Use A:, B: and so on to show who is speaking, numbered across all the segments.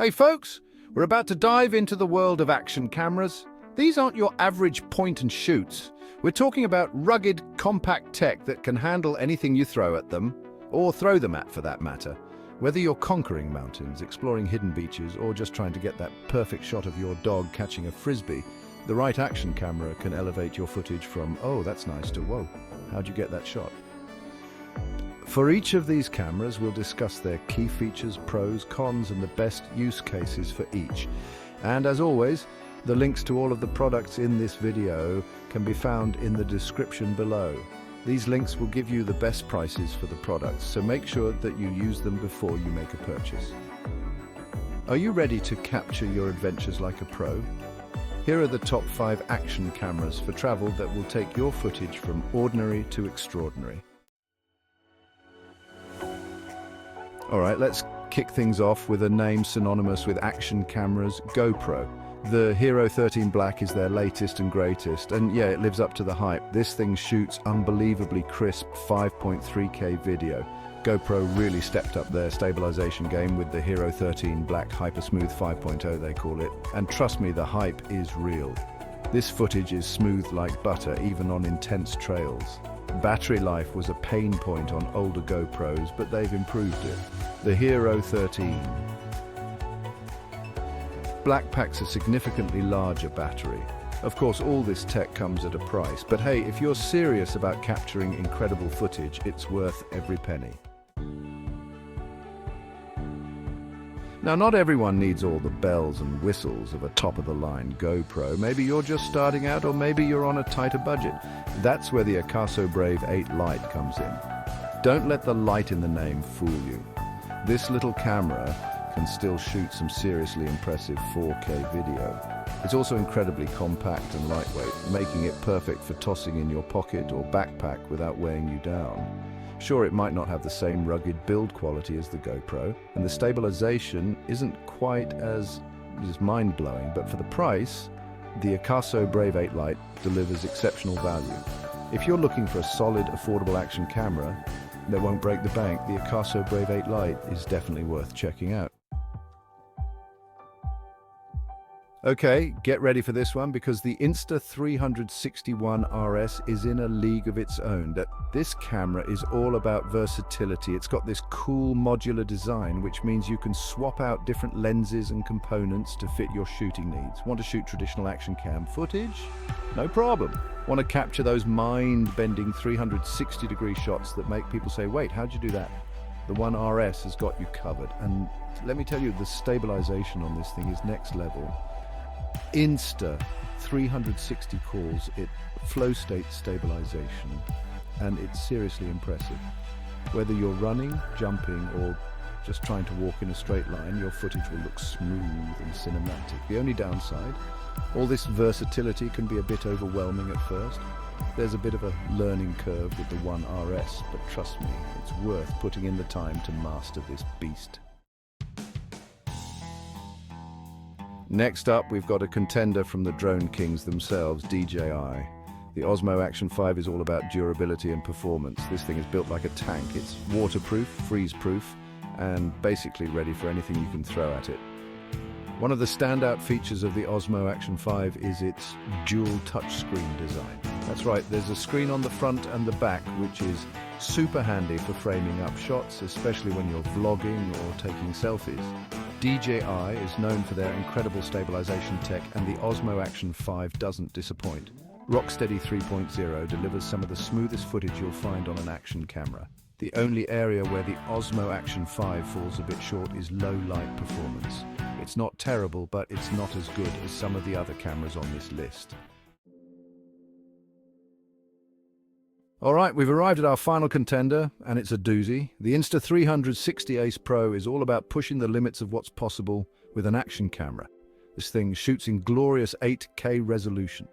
A: Hey folks, we're about to dive into the world of action cameras. These aren't your average point and shoots. We're talking about rugged, compact tech that can handle anything you throw at them, or throw them at for that matter. Whether you're conquering mountains, exploring hidden beaches, or just trying to get that perfect shot of your dog catching a frisbee, the right action camera can elevate your footage from, oh, that's nice, to whoa, how'd you get that shot? For each of these cameras, we'll discuss their key features, pros, cons, and the best use cases for each. And as always, the links to all of the products in this video can be found in the description below. These links will give you the best prices for the products, so make sure that you use them before you make a purchase. Are you ready to capture your adventures like a pro? Here are the top 5 action cameras for travel that will take your footage from ordinary to extraordinary. All right, let's kick things off with a name synonymous with action cameras, GoPro. The Hero 13 Black is their latest and greatest, and yeah, it lives up to the hype. This thing shoots unbelievably crisp 5.3K video. GoPro really stepped up their stabilization game with the Hero 13 Black HyperSmooth 5.0 they call it, and trust me, the hype is real. This footage is smooth like butter, even on intense trails. Battery life was a pain point on older GoPros, but they've improved it. The Hero 13 Black packs a significantly larger battery. Of course, all this tech comes at a price, but hey, if you're serious about capturing incredible footage, it's worth every penny. Now, not everyone needs all the bells and whistles of a top-of-the-line GoPro. Maybe you're just starting out, or maybe you're on a tighter budget. That's where the Akaso Brave 8 Lite comes in. Don't let the Lite in the name fool you. This little camera can still shoot some seriously impressive 4K video. It's also incredibly compact and lightweight, making it perfect for tossing in your pocket or backpack without weighing you down. Sure, it might not have the same rugged build quality as the GoPro, and the stabilization isn't quite as mind-blowing, but for the price, the Akaso Brave 8 Lite delivers exceptional value. If you're looking for a solid, affordable action camera that won't break the bank, the Akaso Brave 8 Lite is definitely worth checking out. Okay, get ready for this one, because the Insta360 One RS is in a league of its own. This camera is all about versatility. It's got this cool modular design, which means you can swap out different lenses and components to fit your shooting needs. Want to shoot traditional action cam footage? No problem. Want to capture those mind-bending 360-degree shots that make people say, wait, how'd you do that? The One RS has got you covered. And let me tell you, the stabilization on this thing is next level. Insta360 calls it flow state stabilization, and it's seriously impressive. Whether you're running, jumping, or just trying to walk in a straight line, your footage will look smooth and cinematic. The only downside, all this versatility can be a bit overwhelming at first. There's a bit of a learning curve with the One RS, but trust me, it's worth putting in the time to master this beast. Next up, we've got a contender from the drone kings themselves, DJI. The Osmo Action 5 is all about durability and performance. This thing is built like a tank. It's waterproof, freeze-proof, and basically ready for anything you can throw at it. One of the standout features of the Osmo Action 5 is its dual touchscreen design. That's right, there's a screen on the front and the back, which is super handy for framing up shots, especially when you're vlogging or taking selfies. DJI is known for their incredible stabilization tech, and the Osmo Action 5 doesn't disappoint. Rocksteady 3.0 delivers some of the smoothest footage you'll find on an action camera. The only area where the Osmo Action 5 falls a bit short is low light performance. It's not terrible, but it's not as good as some of the other cameras on this list. All right, we've arrived at our final contender, and it's a doozy. The Insta360 Ace Pro is all about pushing the limits of what's possible with an action camera. This thing shoots in glorious 8K resolution,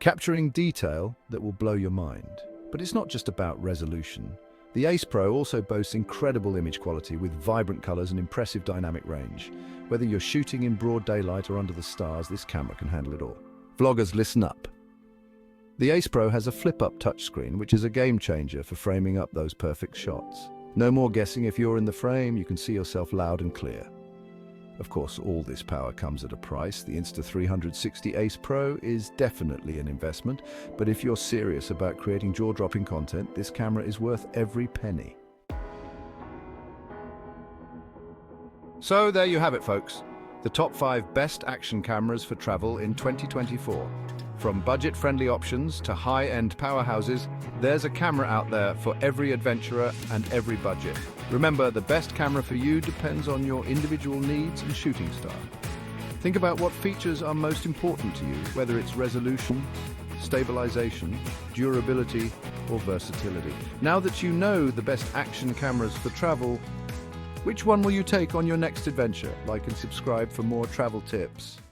A: capturing detail that will blow your mind. But it's not just about resolution. The Ace Pro also boasts incredible image quality with vibrant colors and impressive dynamic range. Whether you're shooting in broad daylight or under the stars, this camera can handle it all. Vloggers, listen up. The Ace Pro has a flip-up touchscreen, which is a game changer for framing up those perfect shots. No more guessing. If you're in the frame, you can see yourself loud and clear. Of course, all this power comes at a price. The Insta360 Ace Pro is definitely an investment, but if you're serious about creating jaw-dropping content, this camera is worth every penny. So there you have it, folks. The top 5 best action cameras for travel in 2024. From budget-friendly options to high-end powerhouses, there's a camera out there for every adventurer and every budget. Remember, the best camera for you depends on your individual needs and shooting style. Think about what features are most important to you, whether it's resolution, stabilization, durability, or versatility. Now that you know the best action cameras for travel, which one will you take on your next adventure? Like and subscribe for more travel tips.